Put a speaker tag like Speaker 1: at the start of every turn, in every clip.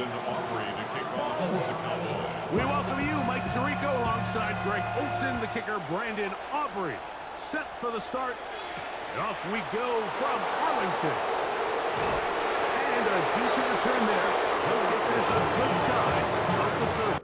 Speaker 1: We welcome you, Mike Tirico, alongside Greg Olson, the kicker, Brandon Aubrey. Set for the start. And off we go from Arlington. And a decent return there. He'll get this on just shy of the 30.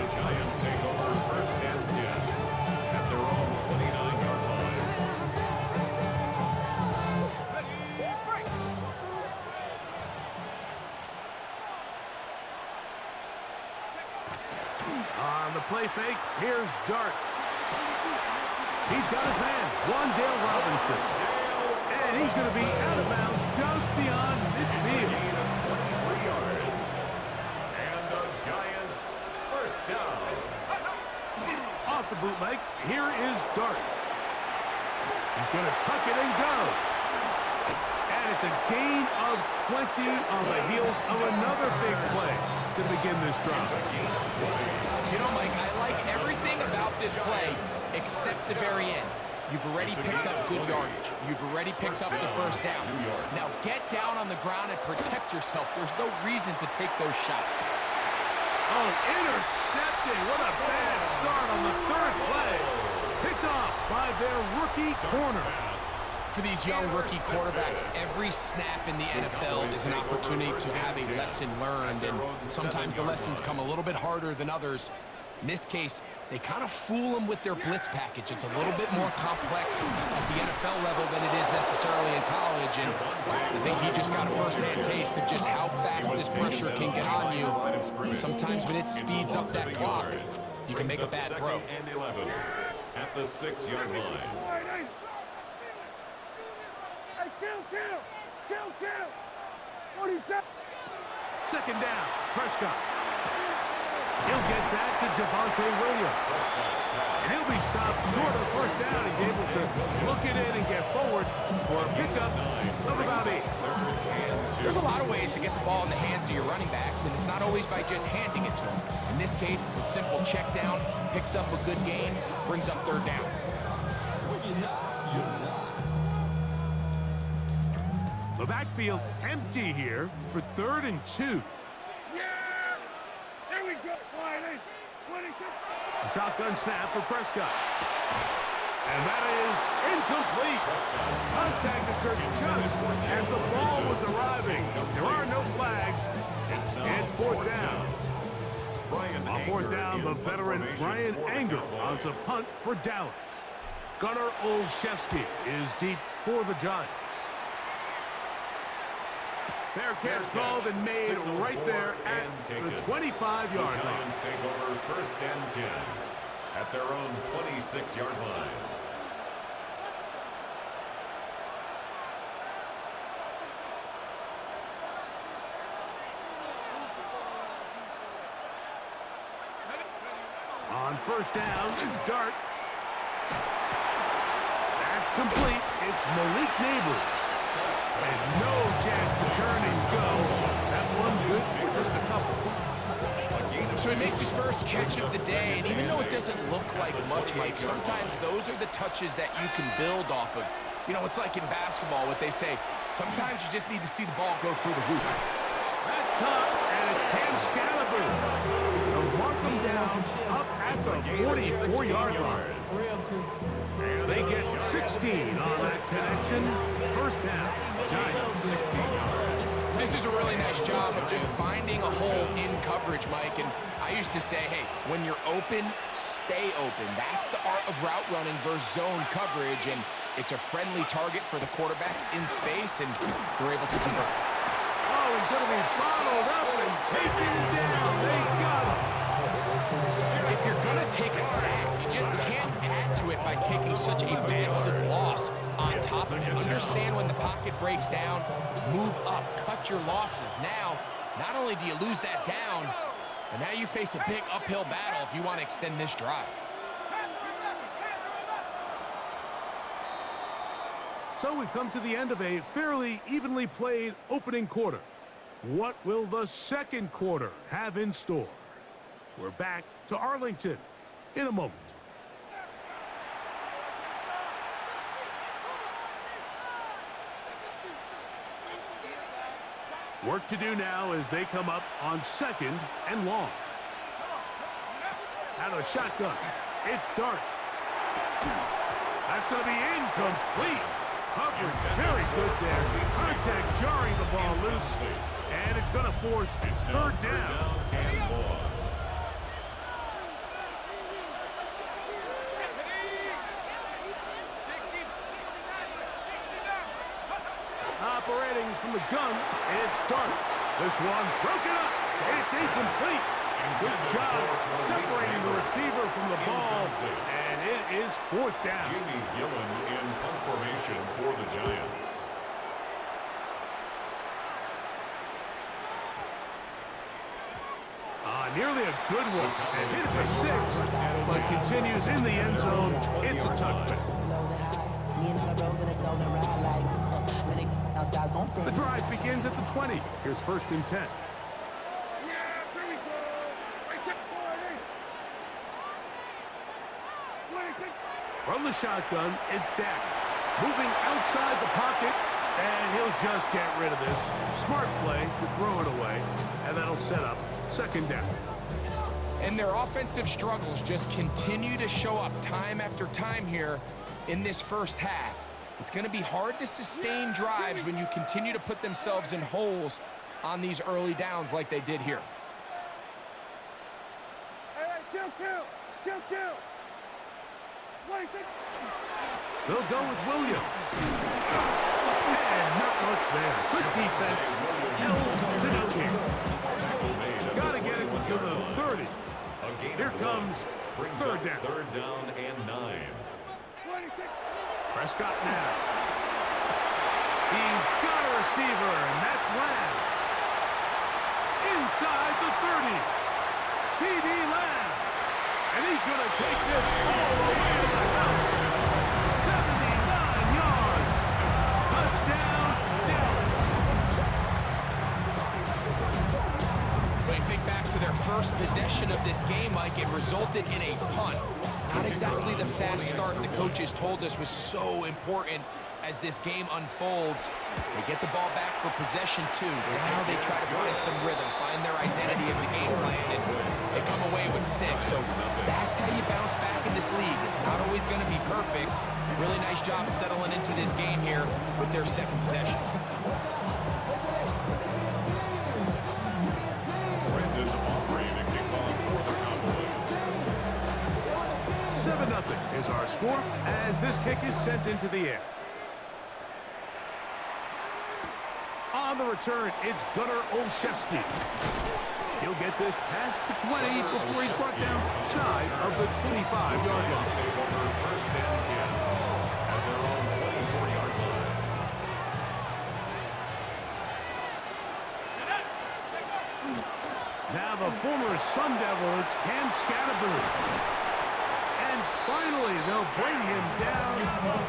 Speaker 2: Giants take over first and 10 at their own 29-yard line.
Speaker 1: On the play fake, here's Dart. He's got his man, one DAL Robinson. And he's going to be out of bounds just beyond midfield.
Speaker 2: Down.
Speaker 1: Off the bootleg, here is Dart. He's going to tuck it and go. And it's a gain of 20 on the heels of another big play to begin this drive.
Speaker 3: You know, Mike, I like everything about this play except the very end. You've already picked up good yardage. You've already picked up the first down. Now get down on the ground and protect yourself. There's no reason to take those shots.
Speaker 1: Oh, intercepting. What a bad start on the third play. Picked off by their rookie corner.
Speaker 3: For these young rookie quarterbacks, every snap in the NFL is an opportunity to have a lesson learned, and sometimes the lessons come a little bit harder than others. In this case, they kind of fool them with their blitz package. It's a little bit more complex at the NFL level than it is necessarily in college, and I think he just got a first-hand taste of just how fast this pressure can get on you. Sometimes when it speeds up that clock, you can make a bad throw.
Speaker 2: And 11 at the 6-yard line.
Speaker 1: Second down, Prescott. He'll get that to Javonte Williams. And he'll be stopped short of first down. He's able to look it in and get forward for a pickup of about 8.
Speaker 3: There's a lot of ways to get the ball in the hands of your running backs, and it's not always by just handing it to them. In this case, it's a simple check down, picks up a good gain, brings up third down.
Speaker 1: The backfield empty here for 3rd and 2. A shotgun snap for Prescott. And that is incomplete. Contact occurred just as the ball was arriving. There are no flags. It's 4th down. On 4th down, the veteran Brian Anger on to punt for Dallas. Gunnar Olszewski is deep for the Giants. Fair catch called and made right there at the 25-yard line.
Speaker 2: Giants take over first and 10 at their own 26-yard line.
Speaker 1: On first down, Dart. That's complete. It's Malik Neighbors. And no chance to turn and go. That one good for just a couple.
Speaker 3: So he makes his first catch of the day, and even though it doesn't look like much, Mike, sometimes those are the touches that you can build off of. You know, it's like in basketball, what they say, sometimes you just need to see the ball go through the hoop.
Speaker 1: That's caught, and it's Cam Scalaboo. They'll mark him down up at the 44-yard line. They get 16 on that connection. First down, Giants. 16 yards.
Speaker 3: This is a really nice job of just finding a hole in coverage, Mike. And I used to say, hey, when you're open, stay open. That's the art of route running versus zone coverage. And it's a friendly target for the quarterback in space, and they're able to convert.
Speaker 1: Oh, he's going to be bottled up and taken down. They got him.
Speaker 3: If you're going to take a sack, you just can't add to it by taking such a massive loss on top of it. Understand when the pocket breaks down, move up, cut your losses. Now, not only do you lose that down, but now you face a big uphill battle if you want to extend this drive.
Speaker 1: So we've come to the end of a fairly evenly played opening quarter. What will the second quarter have in store? We're back to Arlington in a moment. Work to do now as they come up on 2nd and long. Out of shotgun. It's Dart. That's going to be incomplete. Coverage very good there. Contact jarring the ball loose. And it's going to force third down.
Speaker 2: And more.
Speaker 1: Operating from the gun, it's Dart. This one broken up. It's incomplete. Good job separating the receiver from the ball, and it is 4th down.
Speaker 2: Jamie Gillen in punt formation for the Giants.
Speaker 1: Nearly a good one. And hit the 6, but continues in the end zone. It's a touchback. The drive begins at the 20. Here's 1st and 10. From the shotgun, it's Dak. Moving outside the pocket, and he'll just get rid of this. Smart play to throw it away, and that'll set up 2nd down.
Speaker 3: And their offensive struggles just continue to show up time after time here in this first half. It's going to be hard to sustain drives when you continue to put themselves in holes on these early downs like they did here.
Speaker 1: They'll go with Williams. And not much there. Good defense. Hill to no here. Got to get it to the 30. Here comes 3rd down.
Speaker 2: 3rd down and 9.
Speaker 1: Prescott now. He's got a receiver, and that's Lamb. Inside the 30. C.D. Lamb. And he's going to take this all the way to the house. 79 yards. Touchdown, Dallas.
Speaker 3: When you think back to their first possession of this game, Mike, it resulted in a punt. Not exactly the fast start the coaches told us was so important as this game unfolds. They get the ball back for possession 2. Now they try to find some rhythm, find their identity of the game plan, and they come away with 6. So that's how you bounce back in this league. It's not always going to be perfect. Really nice job settling into this game here with their 2nd possession.
Speaker 1: 7-0 is our score as this kick is sent into the air. On the return, it's Gunnar Olszewski. He'll get this past the 20 before he's brought down shy of the 25-yard line.
Speaker 2: 1st and 10 at their own 24-yard line.
Speaker 1: Now the former Sun Devil, it's Cam Scatterboot. And finally, they'll bring him down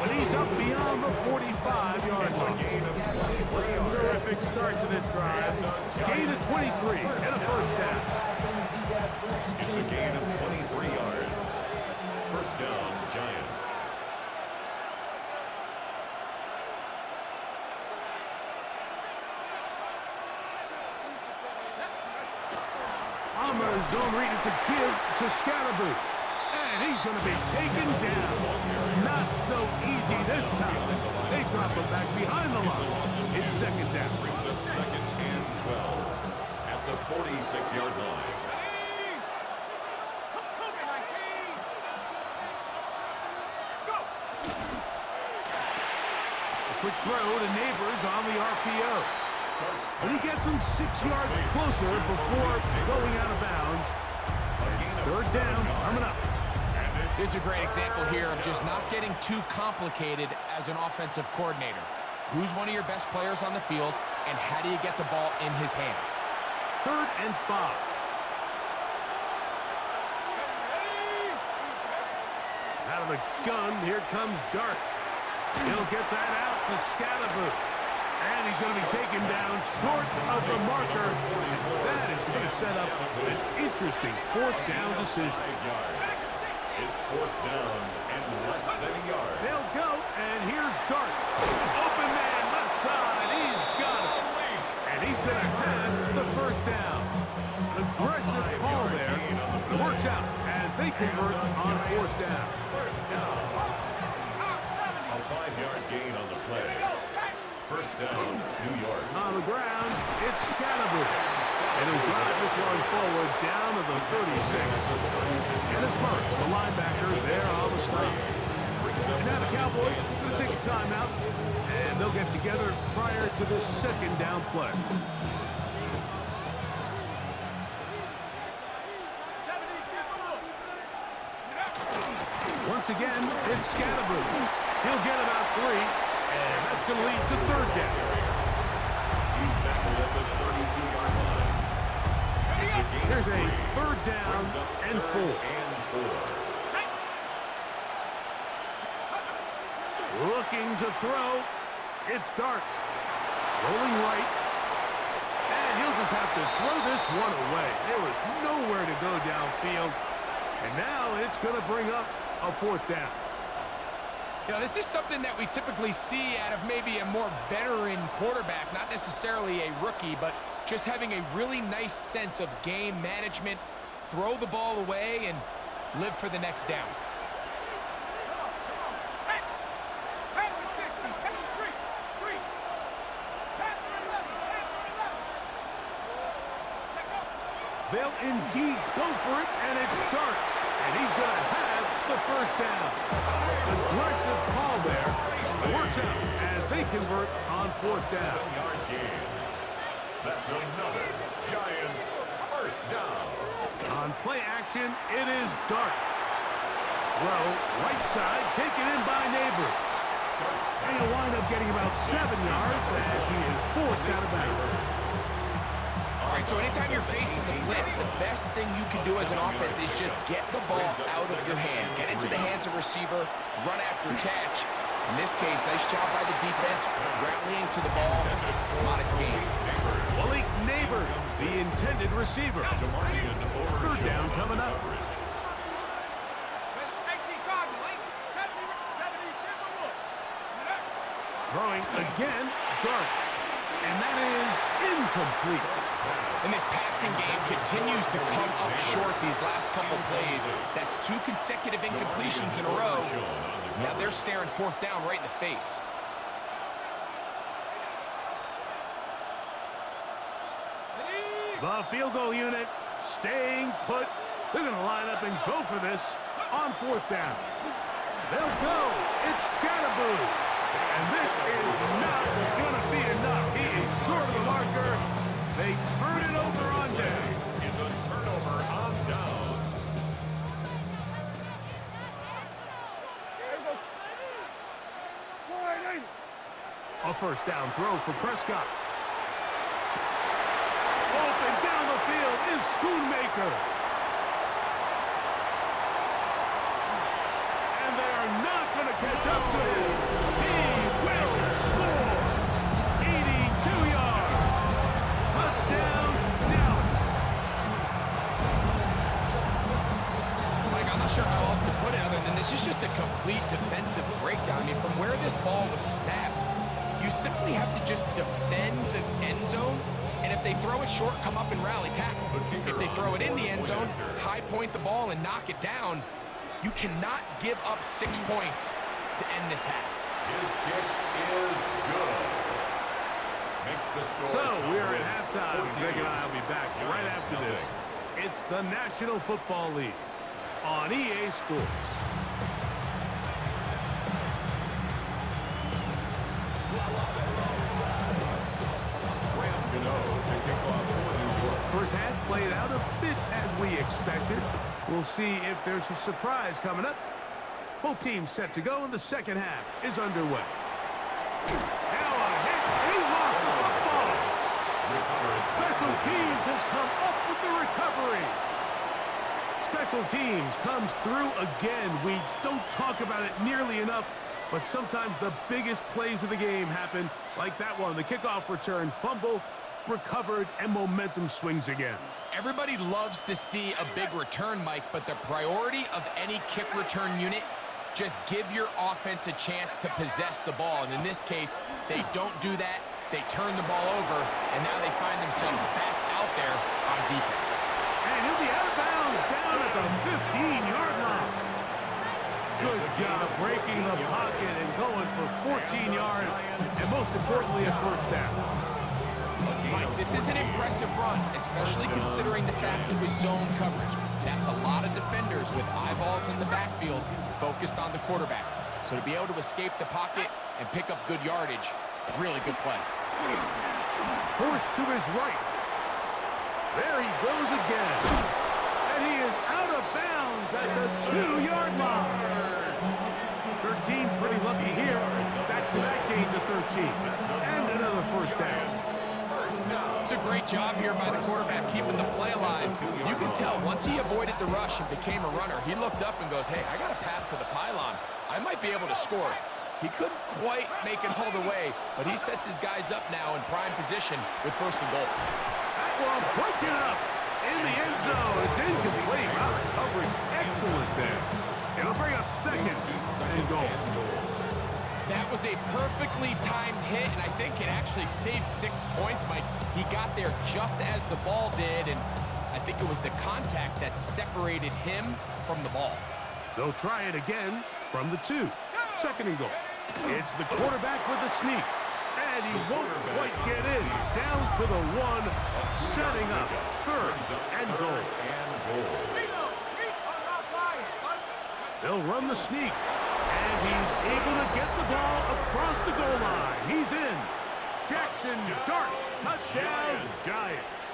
Speaker 1: when he's up beyond the 45-yard line. Terrific start to this drive. Gain of 23 and a 1st down.
Speaker 2: It's a gain of 23 yards. 1st down, Giants.
Speaker 1: On the zone read, it's a give to Scatterboot. And he's going to be taken down. Not so easy this time. They drop him back behind the line. It's 2nd down.
Speaker 2: Brings up 2nd and 12 at the 46-yard line.
Speaker 1: A quick throw to Neighbors on the RPO. And he gets him 6 yards closer before going out of bounds. It's 3rd down coming up.
Speaker 3: This is a great example here of just not getting too complicated as an offensive coordinator. Who's one of your best players on the field, and how do you get the ball in his hands?
Speaker 1: 3rd and 5. Out of the gun, here comes Dart. He'll get that out to Scalaboo. And he's going to be taken down short of the marker. That is going to set up an interesting fourth down decision.
Speaker 2: It's fourth down and less than a yard.
Speaker 1: They'll go, and here's Dart. Open man, left side. He's got it. And he's going to have the first down. Aggressive call there. Works out as they convert on fourth down.
Speaker 2: First down. A 5-yard gain on the play. First down, New York.
Speaker 1: On the ground, it's Scalaboo. And he'll drive this one forward down to the 36. And it's Burke, the linebacker, there on the stop. And now the Cowboys will take a timeout, and they'll get together prior to this second down play. Once again, it's Scalaboo. He'll get about 3. And that's going to lead to third down.
Speaker 2: He's tackled at the 32-yard line.
Speaker 1: There's a third down and 4. Looking to throw. It's Dart. Rolling right. And he'll just have to throw this one away. There was nowhere to go downfield. And now it's going to bring up a fourth down.
Speaker 3: You know, this is something that we typically see out of maybe a more veteran quarterback, not necessarily a rookie, but just having a really nice sense of game management, throw the ball away, and live for the next down.
Speaker 1: They'll indeed go for it, and it's Dart. And he's going to have the first down. Aggressive call there. Works out as they convert on fourth down.
Speaker 2: 7-yard gain. That's another Giants first down.
Speaker 1: On play action, it is Dart. Throw, right side, taken in by Neighbors. And he'll wind up getting about 7 yards as he is forced out of bounds.
Speaker 3: All right, so anytime you're facing the blitz, the best thing you can do as an offense is just get the ball out of your hand. Get into the hands of receiver, run after catch. In this case, nice job by the defense, rallying to the ball. Modest gain.
Speaker 1: Malik Neighbors, the intended receiver. Third down coming up. Throwing again, Dart. And that is incomplete.
Speaker 3: And this passing game continues to come up short these last couple plays. That's 2 consecutive incompletions in a row. Now they're staring fourth down right in the face.
Speaker 1: The field goal unit staying put. They're going to line up and go for this on fourth down. They'll go. It's Scalaboo. And this is not going to be enough. He is short of the marker. They turn it over on down.
Speaker 2: It's a turnover on down.
Speaker 1: A first down throw for Prescott. Open down the field is Schoonmaker. And they are not going to catch up to him. He will score. 82 yards. Touchdown, Dallas.
Speaker 3: Mike, I'm not sure how else to put it other than this is just a complete defensive breakdown. I mean, from where this ball was snapped, you simply have to just defend the end zone, and if they throw it short, come up and rally tackle. If they throw it in the end zone, high point the ball and knock it down. You cannot give up 6 points to end this half.
Speaker 2: His kick is good. Makes the score.
Speaker 1: So we're at halftime. Greg and I will be back right after this. It's the National Football League on EA Sports. First half played out a bit as we expected. We'll see if there's a surprise coming up. Both teams set to go, and the second half is underway. Now a hit. He lost the football. Special teams has come up with the recovery. Special teams comes through again. We don't talk about it nearly enough, But sometimes the biggest plays of the game happen like that one. The kickoff return, fumble, recovered, and momentum swings again.
Speaker 3: Everybody loves to see a big return, Mike, but the priority of any kick return unit, just give your offense a chance to possess the ball. And in this case, they don't do that. They turn the ball over, and now they find themselves back out there on defense.
Speaker 1: And he'll be out of bounds down at the 15-yard line. Good job breaking the pocket and going for 14 yards, and most importantly, a first down.
Speaker 3: Mike, this is an impressive run, especially considering the fact it was zone coverage. That's a lot of defenders with eyeballs in the backfield focused on the quarterback. So to be able to escape the pocket and pick up good yardage, really good play.
Speaker 1: Forced to his right. There he goes again. And he is out of bounds at the 2-yard line. 13 pretty lucky here. Back-to-back gains of 13. And another first down.
Speaker 3: It's a great job here by the quarterback keeping the play alive. You can tell once he avoided the rush and became a runner, he looked up and goes, hey, I got a path to the pylon. I might be able to score. He couldn't quite make it all the way, but he sets his guys up now in prime position with first and goal.
Speaker 1: That one broken up in the end zone. It's incomplete. Wow, the coverage excellent there. It'll bring up second and goal.
Speaker 3: That was a perfectly timed hit, and I think it actually saved 6 points, Mike. He got there just as the ball did, and I think it was the contact that separated him from the ball.
Speaker 1: They'll try it again from the 2. Second and goal. It's the quarterback with the sneak. And he won't quite get in. Down to the 1, setting up third and goal. They'll run the sneak. And he's able to get the ball across the goal line. He's in. Jackson Dart. Touchdown, Giants.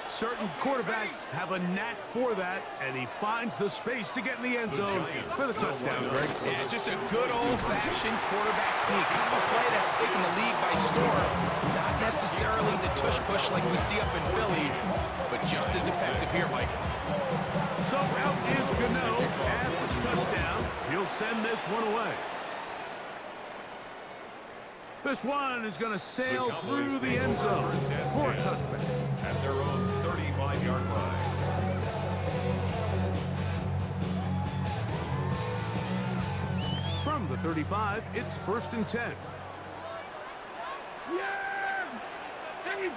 Speaker 1: Certain quarterbacks have a knack for that, and he finds the space to get in the end zone for the touchdown, Greg.
Speaker 3: Yeah, just a good old-fashioned quarterback sneak. Kind of a play that's taken the lead by storm. Not necessarily the tush-push like we see up in Philly, but just as effective here, Mike.
Speaker 1: So out is Gano after the touchdown. He'll send this one away. This one is going to sail through the end zone for a touchback.
Speaker 2: At their own 35-yard line.
Speaker 1: From the 35, it's first and 10. The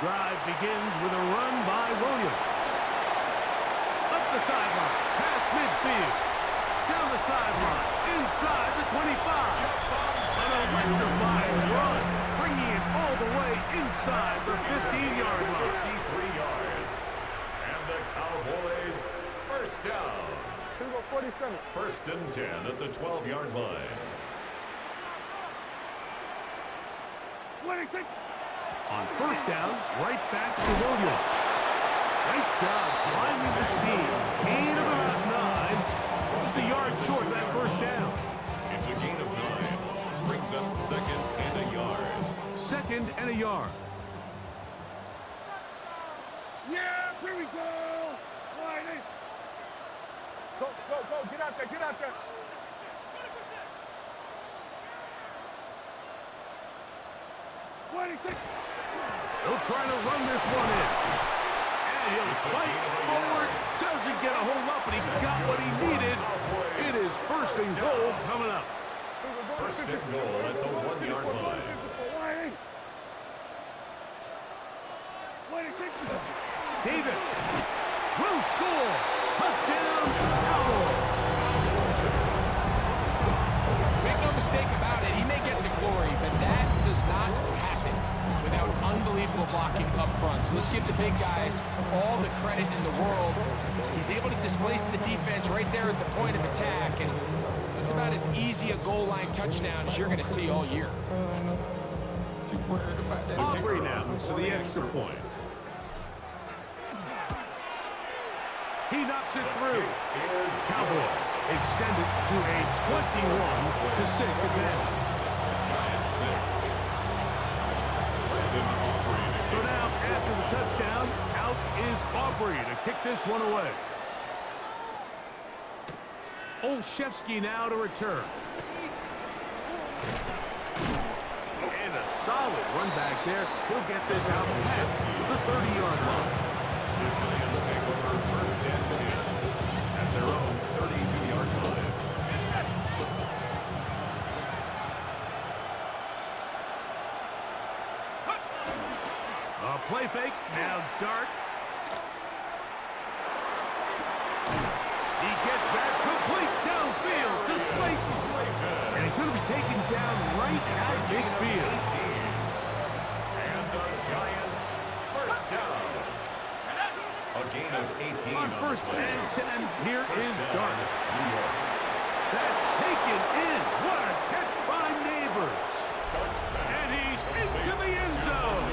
Speaker 1: drive begins with a run by Williams. Up the sideline, past midfield. Down the sideline, inside the 25. An electrifying run, bringing it all the way inside the 15-yard line.
Speaker 2: 53 yards. And the Cowboys first down.
Speaker 4: 47.
Speaker 2: First and 10 at the 12-yard line.
Speaker 1: On first down, right back to Williams. Nice job climbing the seams. Gain of about 9. Just a yard short of that first down.
Speaker 2: It's a gain of 9. Brings up second and a yard.
Speaker 1: Second and a yard.
Speaker 4: Yeah, here we go. Go, get out there, get out there.
Speaker 1: He'll try to run this one in. And he'll fight forward. Doesn't get a whole lot, but he got what he needed. It is first and goal coming up.
Speaker 2: First and goal at the 1-yard line.
Speaker 1: Davis will score. Touchdown, Cowboys.
Speaker 3: Make no mistake about it, he may get the glory, but that does not happen without unbelievable blocking up front. So let's give the big guys all the credit in the world. He's able to displace the defense right there at the point of attack, and it's about as easy a goal line touchdown as you're going to see all year.
Speaker 1: Aubrey now for the extra point. He knocks it through. Cowboys extend it to a 21-6 advantage. So now, after the touchdown, out is Aubrey to kick this one away. Olszewski now to return. And a solid run back there. He'll get this out past the 30-yard line.
Speaker 2: The Giants take over first and 10 at their own 32-yard line.
Speaker 1: A play fake, now dart. He gets that complete downfield to Slayton. And he's going to be taken down right at midfield.
Speaker 2: And the Giants first down. A gain of 18
Speaker 1: On first
Speaker 2: the play.
Speaker 1: and 10, here is
Speaker 2: Down,
Speaker 1: Dart.
Speaker 2: New York.
Speaker 1: That's taken in. What a catch by Neighbors. And he's into the end zone.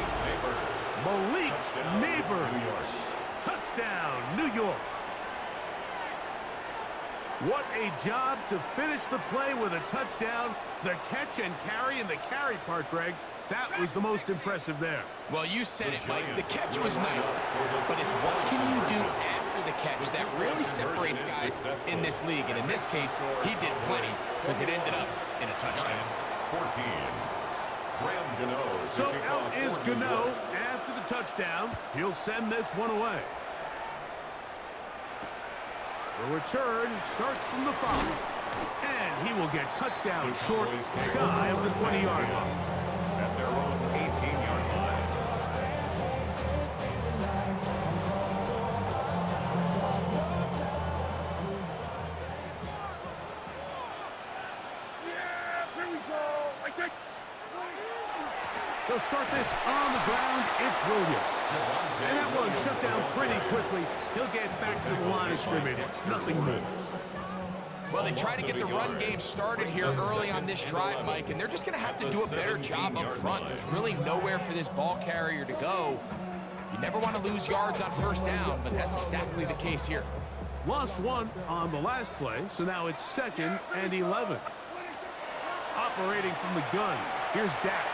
Speaker 1: Malik Neighbors. Touchdown, New York. What a job to finish the play with a touchdown. The catch and carry, and the carry part, Greg, that was the most impressive there.
Speaker 3: Well, you said it, Mike. The catch was nice, but it's what can you do after the catch that really separates guys in this league. And in this case, he did plenty because it ended up in a touchdown.
Speaker 2: 14. Graham Gano.
Speaker 1: So out is Gano after the touchdown. He'll send this one away. The return starts from the 5. And he will get cut down short, shy of the 20-yard line.
Speaker 2: At their own 18-yard line.
Speaker 4: Yeah, here we go. I take.
Speaker 1: They'll start this on the ground. It's Williams. And that one shut down pretty quickly. He'll get back to the line of scrimmage. Nothing more.
Speaker 3: Well, they try to get the run game started here early on this drive, Mike, and they're just going to have to do a better job up front. There's really nowhere for this ball carrier to go. You never want to lose yards on first down, but that's exactly the case here.
Speaker 1: Lost one on the last play, so now it's 2nd and 11. Operating from the gun, here's Dak.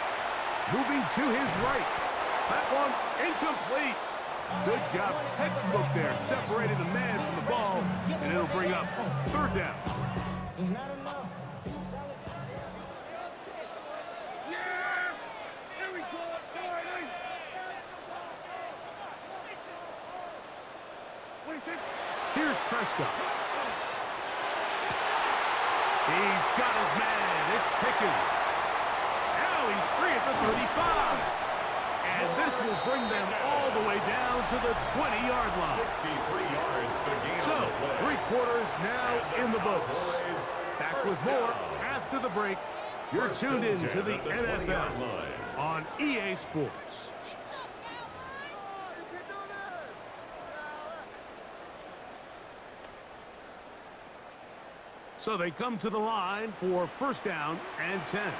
Speaker 1: Moving to his right. That one incomplete. Good job, textbook there, separating the man from the ball, and it'll bring up 3rd down.
Speaker 4: Yeah, here we go. What do you think?
Speaker 1: Here's Prescott. He's got his man. It's Pickens. Now he's free at the 35. And this will bring them all the way down to the 20-yard line.
Speaker 2: 63 yards, the gain
Speaker 1: So,
Speaker 2: on the play.
Speaker 1: 3 quarters now in the books. Back with more after the break. You're tuned in to the NFL on EA Sports. So they come to the line for 1st down and 10.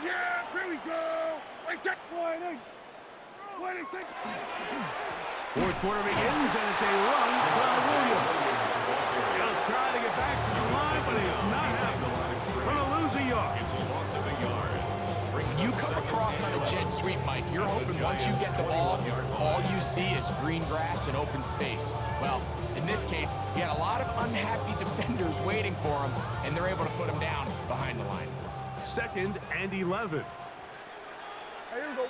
Speaker 4: Yeah, here we go. I take. What do you think?
Speaker 1: 4th quarter begins, and it's a run by Williams. He'll try to get back to the line, but he's not happening. Going to lose a yard.
Speaker 2: It's a loss of a yard.
Speaker 3: When you come across on a jet sweep, Mike, you're hoping once you get the ball, all you see is green grass and open space. Well, in this case, he had a lot of unhappy defenders waiting for him, and they're able to put him down behind the line.
Speaker 1: 2nd and 11.
Speaker 4: Hey, here we go.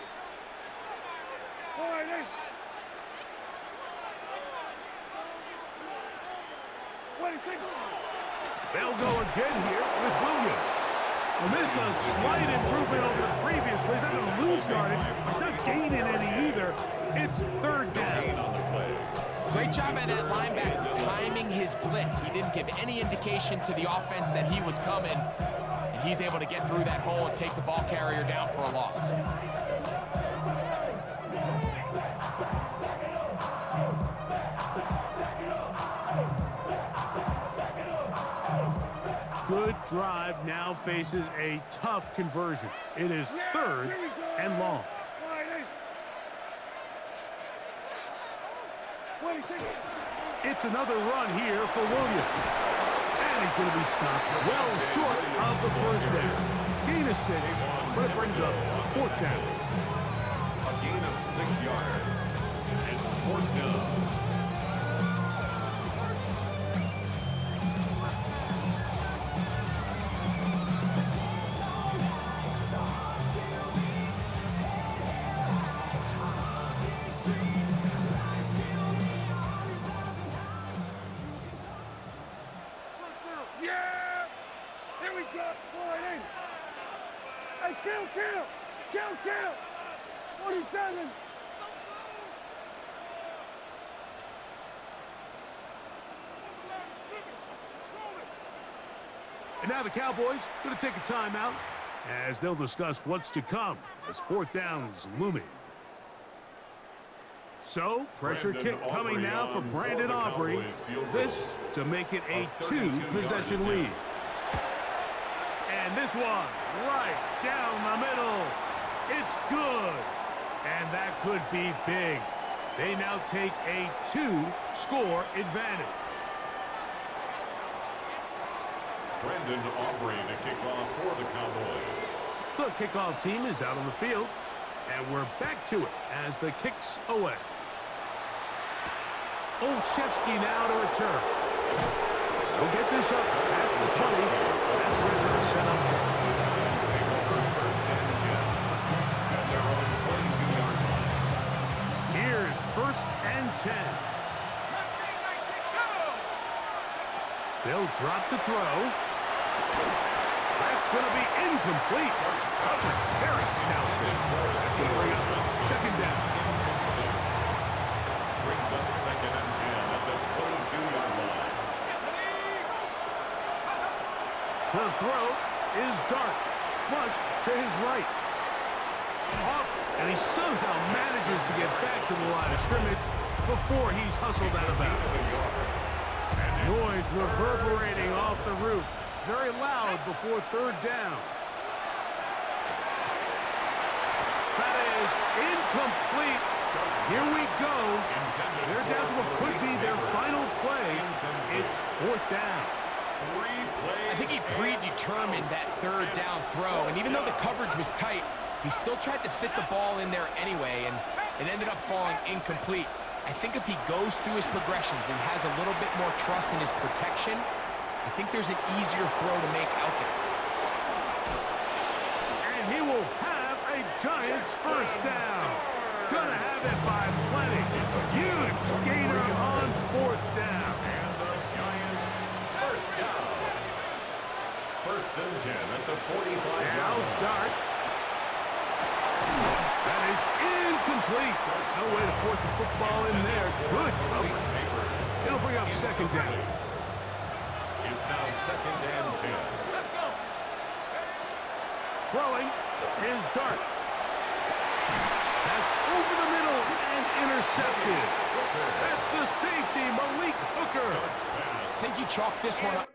Speaker 4: All right, hey. What do you think?
Speaker 1: They'll go again here with Williams. And this is a slight improvement over the previous plays. Not going to lose yardage. He's not gaining any either. It's 3rd down.
Speaker 3: Great job by that linebacker timing his blitz. He didn't give any indication to the offense that he was coming. And he's able to get through that hole and take the ball carrier down for a loss.
Speaker 1: Good drive now faces a tough conversion. It is 3rd and long.
Speaker 4: All right, hey. What do you think?
Speaker 1: It's another run here for Williams. And he's going to be stopped well short of the 1st down. Gain of 6, but it brings up 4th down.
Speaker 2: A gain of 6 yards. It's 4th down.
Speaker 4: Good. 40. Hey, kill. 47.
Speaker 1: And now the Cowboys going to take a timeout as they'll discuss what's to come as fourth down's looming. So, pressure kick coming now for Brandon Aubrey. This to make it a two-possession lead. And this one right down the middle. It's good. And that could be big. They now take a two-score advantage.
Speaker 2: Brandon Aubrey to kick off for the Cowboys.
Speaker 1: The kickoff team is out on the field, and we're back to it as the kick's away. Olszewski now to return. He'll get this up past the 20. That's where they'll set up shop. Here's 1st and 10. They'll drop to throw. That's going to be incomplete. Very stout. That's going to bring up 2nd down.
Speaker 2: Brings up 2nd and 10 at the 22-yard line.
Speaker 1: The throw is Dark. Flush to his right. Off, and he somehow manages to get back to the line of scrimmage before he's hustled out of bounds. Noise reverberating off the roof. Very loud before 3rd down. That is incomplete. Here we go. They're down to what could be their final play. It's 4th down.
Speaker 3: I think he predetermined that 3rd down throw, and even though the coverage was tight, he still tried to fit the ball in there anyway, and it ended up falling incomplete. I think if he goes through his progressions and has a little bit more trust in his protection, I think there's an easier throw to make out there.
Speaker 1: And he will have a Giants 1st down. Gonna have it by plenty. Huge gainer on 4th down.
Speaker 2: And the Giants 1st down. 1st and 10 at the 45-yard
Speaker 1: Now
Speaker 2: line.
Speaker 1: Dart. That is incomplete. No way to force the football in there. Good coverage. It'll bring up 2nd down.
Speaker 2: It's now 2nd and 10.
Speaker 4: Let's go.
Speaker 1: Throwing is Dart. That's over the middle and intercepted. That's the safety, Malik Hooker.
Speaker 3: I think he chalked this one up.